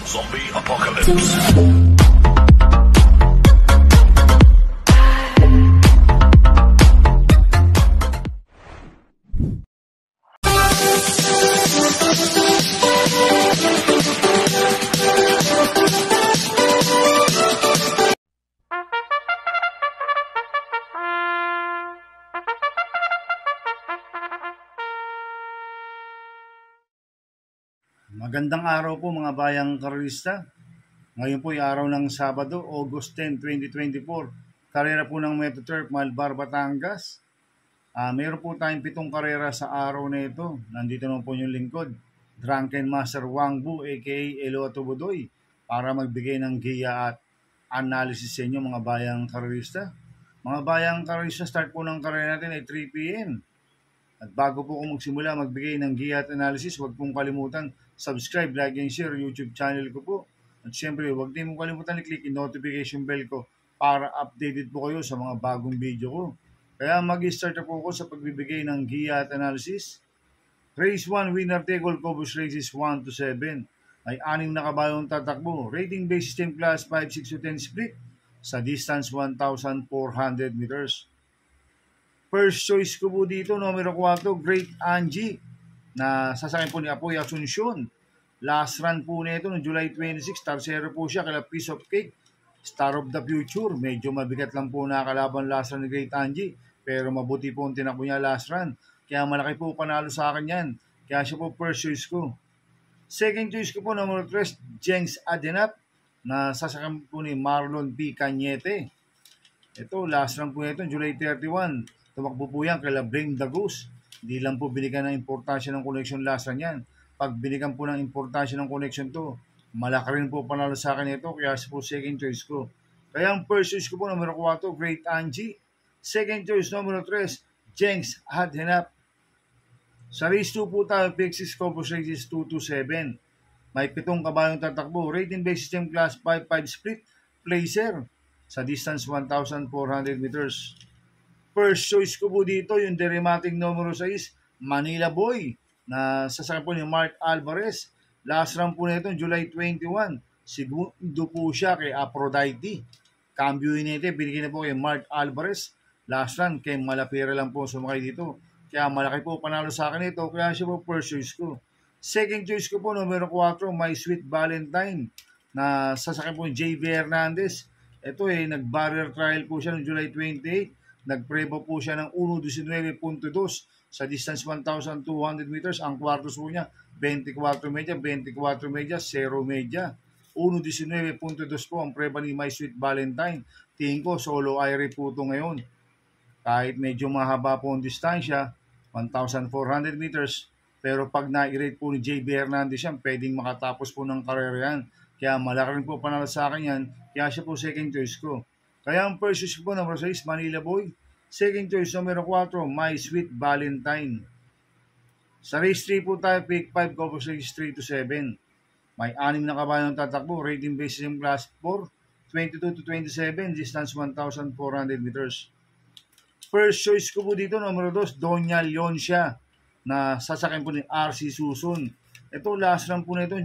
Zombie Apocalypse. Magandang araw po mga bayang karerista. Ngayon po ay araw ng Sabado, August 10, 2024. Karera po ng Metroturf, Malbar, Batangas. Meron po tayong 7 karera sa araw na ito. Nandito naman po yung lingkod, Drunken Master Wang Bu aka Elo Atubudoy, para magbigay ng giya at analysis sa inyo mga bayang karerista. Mga bayang karerista, start po ng karera natin ay 3 p.m. At bago po kung magsimula magbigay ng giya at analysis, huwag pong kalimutan subscribe, like, and share YouTube channel ko po. At syempre, huwag din mong kalimutan i-click yung notification bell ko para updated po kayo sa mga bagong video ko. Kaya mag-start na po ako sa pagbibigay ng giya at analysis. Race 1, winner take all Cobus races 1 to 7. Ay 6 na kabayong tatakbo. Rating base system class 5, 6 to 10 split sa distance 1,400 meters. First choice ko po dito, numero 4, Great Angie, na sasakyan po ni Apoy Asuncion. Last run po nito noong July 26, tarsero po siya kala Piece of Cake, Star of the Future. Medyo mabigat lang po nakalaban last run ni Great Angie, pero mabuti po ang tinakbo niya last run. Kaya malaki po panalo sa akin yan. Kaya siya po first choice ko. Second choice ko po, numero 3, Jenks Adenap, na sasakyan po ni Marlon P. Cañete. Ito, last run po nito, July 31. Tumakbo po yan kala Bring the Goose. Hindi lang po binigyan ng importansya ng connection last run yan. Pag binigyan po ng importansya ng connection to, malaki rin po panalo sa akin ito, kaya po second choice ko. Kaya ang first choice ko po, numero 4, Great Angie. Second choice, numero 3, Jenks Adenap. Sa race 2 po tayo, Pixis Cobus races 2 to 7. May 7 kabayong tatakbo. Rating base system class 5-5 split placer sa distance 1,400 meters. First choice ko po dito, yung derematic numero 6, Manila Boy, na sasakyan po ni Mark Alvarez. Last run po nito, July 21. Segundo po siya kay Aphrodite. Cambio nito, binigyan na po kay Mark Alvarez. Last run, kay Malapira lang po sumakay dito. Kaya malaki po panalo sa akin ito, kaya siya po first choice ko. Second choice ko po, numero 4, My Sweet Valentine, na sasakyan po ni JB Hernandez. Ito nag-barrier trial po siya noong July 28. Nagpreba po siya ng 1.19.2 sa distance 1,200 meters. Ang kwartos po niya, 24 media, 24 media, 0 media. 1.19.2 po ang preba ni My Sweet Valentine. Tingin ko, solo aire po ito ngayon. Kahit medyo mahaba po ang distansya, 1,400 meters. Pero pag na-rate po ni JB Hernandez yan, pwedeng makatapos po ng karera yan. Kaya malaki rin po panalo sa akin yan. Kaya siya po second choice ko. Kaya ang first choice po, number 6, Manila Boy. Second choice, numero 4, My Sweet Valentine. Sa race 3 po tayo, pick 5, Cobus race 3 to 7. May 6 na kabayang tatakbo. Rating base system class 4, 22 to 27, distance 1,400 meters. First choice ko po dito, numero 2, Doña Leoncia, na sasakyan po ni RC Susun. Ito, last run po na ito,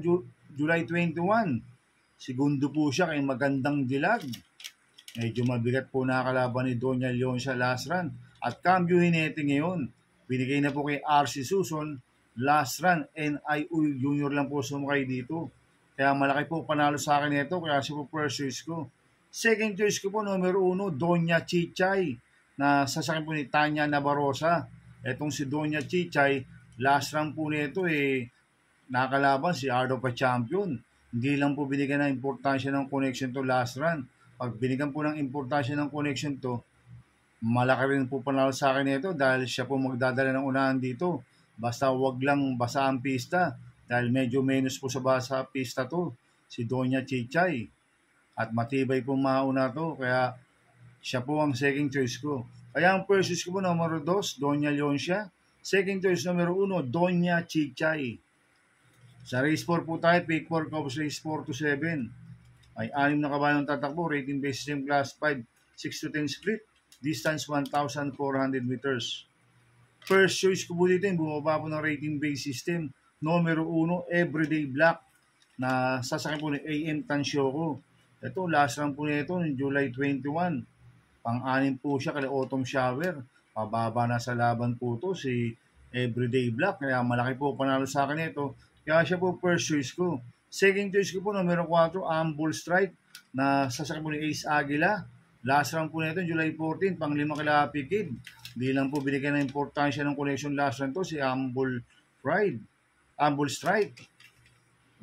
July 21. Segundo po siya kay Magandang Dilag. Medyo mabigat po nakakalaban ni Doña Leoncia last run. At cambio hinete ngayon. Binigay na po kay RC Susun. Last run, NIU Junior lang po sumakay dito. Kaya malaki po panalo sa akin ito. Kaya siya po first choice ko. Second choice ko po, numero 1, Doña Chichay, na sasakyan po ni Tanya Navarrosa. Etong si Doña Chichay, last run po nito nakakalaban si Art of a Champion. Hindi lang po binigyan ng importansya ng connection to last run. Pag binigyan po ng importansya ng connection to, malaki rin po panalo sa akin ito dahil siya po magdadala ng unahan dito. Basta wag lang basa ang pista dahil medyo menos po sa basa pista to, si Doña Chichay. At matibay po mauna to, kaya siya po ang second choice ko. Kaya ang first choice ko po, numero 2, Doña Leoncia. Second choice, numero 1, Doña Chichay. Sa race 4 po tayo, pick 4, Cobus race 4 to 7. Ay 6 na kabayang tatakbo, rating base system class 5, 6 to 10 split, distance 1,400 meters. First choice ko po dito, bumaba po ng rating base system, numero 1, Everyday Black. na sasakyan po ni AM Tansyoku. Ito, last run po nito ng July 21. Pang-anim po siya kay Autumn Shower. Pababa na sa laban po to si Everyday Black. Kaya malaki po panalo sa akin ito. Kaya siya po first choice ko. Second choice ko po numero 4, Ambull Strike na sasakyan po ni Ace Aguila. Last round po nito, July 14, pang 5 kila Happy Kid. Di lang po binigyan ng importansya ng connection last round to si Ambull Strike.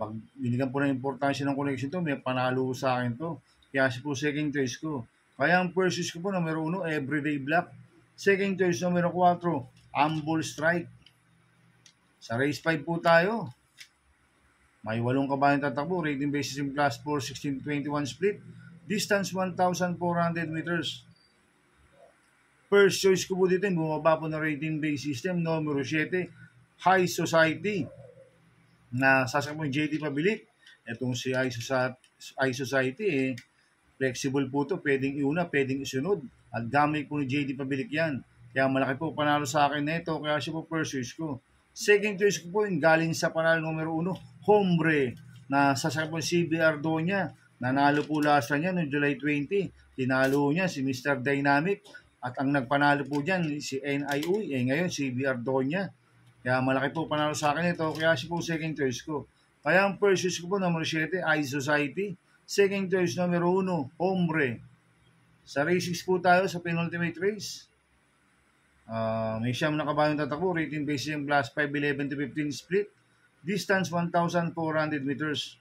Pag binigyan po ng importansya ng connection to, may panalo sa akin to. Kaya siya po second choice ko. Kaya ang first choice ko po, numero 1, Everyday Black. Second choice, numero 4, Ambull Strike. Sa race 5 po tayo. May 8 kabayan tatakbo. Rating basis in class 4, 16-21 split. Distance 1,400 meters. First choice ko po dito, bumaba po na rating base system, numero 7, High Society. Na sasakyan po yung JD Pabilik. Itong si High Society, flexible po to, pwedeng iuna, pwedeng isunod. At gamit po ni JD Pabilik yan. Kaya malaki po panalo sa akin na ito, kaya siya po first choice ko. Second choice ko po yung galing sa panalo numero 1, Hombre, na sasakyan po yung CBR Doña. Nanalo po last niya noong July 20. Tinalo niya si Mr. Dynamic. At ang nagpanalo po dyan, si NIU. Ngayon, CBR Doña. Kaya malaki po panalo sa akin ito. Kaya siya po second choice ko. Kaya ang first choice ko po, numero 7, High Society. Second choice, numero 1, Hombre. Sa race 6 po tayo sa penultimate race. May siyam na kabayong tatakbo. Rating base yung class 5, 11-15 split. Distance 1,400 meters.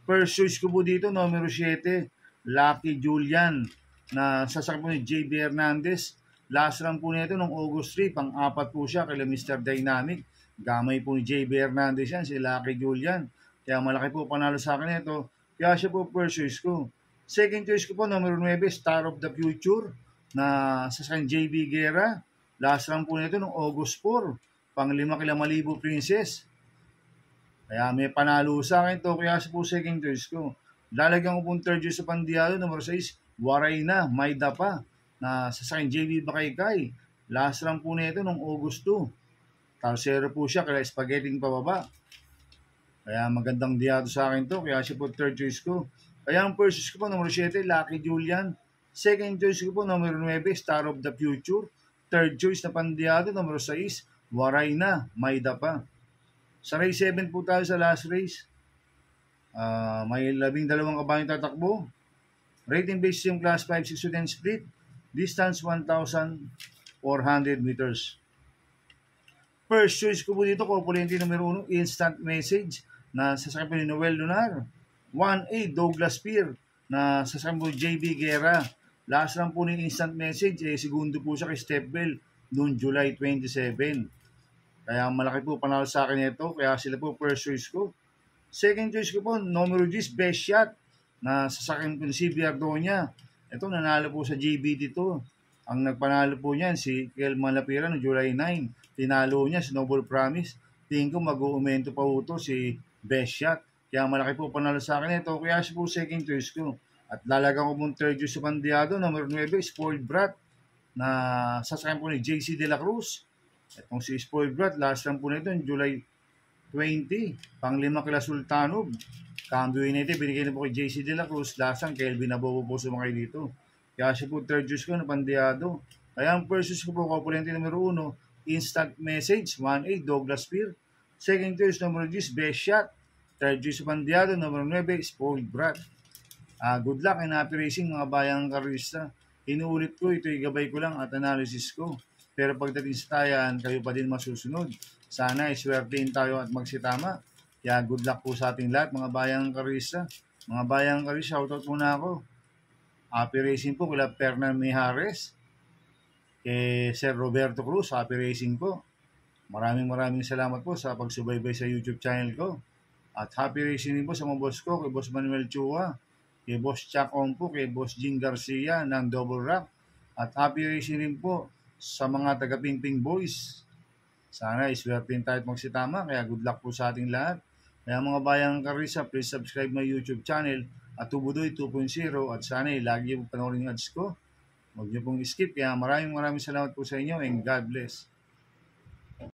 First choice ko po dito, numero 7, Lucky Julian, na sasakyan po ni JB Hernandez. Last run po nito noong August 3, pang-4 po siya kay Mr. Dynamic. Gamay po ni JB Hernandez yan, si Lucky Julian. Kaya malaki po panalo sa akin ito. Kaya siya po first choice ko. Second choice ko po, numero 9, Star of the Future, na sasakyan JB Guerra. Last run po nito noong August 4, pang-5 kila Malibu Princess. Kaya may panalo sa akin to, kaya sa po second choice ko. Lalagyan ko pong third choice sa Pandiado, numero 6, Waray na, Mayda pa, na sasakyan JB Bakaykay. Last run po nito noong August 2. Tarsero po siya, kaya spaghetti pababa. Kaya magandang diado sa akin to, kaya siya po third choice ko. Kaya ang first choice ko po, numero 7, Lucky Julian. Second choice ko po, numero 9, Star of the Future. Third choice na Pandiado, numero 6, Waray na, Mayda pa. Sa race 7 po tayo sa last race. May 12 kabayong tatakbo. Rating base yung class 5, 6-10 split. Distance 1,400 meters. First choice ko po dito, Corpulente numero 1, Instant Message, na sasakyan po ni Noel Lunar. 1A, Douglas Peer, na sasakyan po JB Guerra. Last run po ni Instant Message, segundo po siya kay Step Bell noong July 27. Kaya malaki po panalo sa akin ito. Kaya sila po first choice ko. Second choice ko po, numero 10, Best Shot, na sasakyan po ni CBR Doña. Ito, nanalo po sa JB dito. Ang nagpanalo po niyan, si Kelman Lapira noong July 9. Tinalo niya si Noble Promise. Tingin ko mag-uumento pa po ito si Best Shot. Kaya malaki po panalo sa akin ito. Kaya siya po second choice ko. At lalagang ko pong third choice sa Pandiado, numero 9, Spoiled Brat, na sasakyan po ni JC De La Cruz. Itong si Spoiled Brat, last run po nito, July 20, pang 5 kila Sultanov. Cambio United, binigay na po kay JC De La Cruz, last run, Kelvin Abobo po sumakay dito. Kaya siya po third choice ko na Pandiado. Kaya ang first choice ko po, Corpulente numero 1, Instant Message, 1A, Douglas Peer. Second choice, numero 10, Best Shot. Third choice sa Pandiado, numero 9, Spoiled Brat. Good luck and happy racing mga bayang karista. Inuulit ko, ito'y gabay ko lang at analysis ko. Pero pagdating sa tayan, kayo pa din masusunod. Sana iswertein tayo at magsitama. Kaya good luck po sa ating lahat, mga bayang karista. Mga bayang karista, shoutout muna ako. Happy racing po kila Fernand Mijares. Kay Sir Roberto Cruz, happy racing po. Maraming salamat po sa pagsubaybay sa YouTube channel ko. At happy racing din po sa mga boss ko, kay Boss Manuel Chua, kay Boss Chuck Ompo, kay Boss Jing Garcia ng Double Rock. At happy racing din po sa mga taga-Pingping Boys. Sana iswertein tayo at magsitama. Kaya good luck po sa ating lahat. Kaya mga bayang karisa, please subscribe my YouTube channel at Tubudoy 2.0 at sana lagi po panoorin yung ads ko. Huwag niyo pong skip. Kaya maraming salamat po sa inyo and God bless.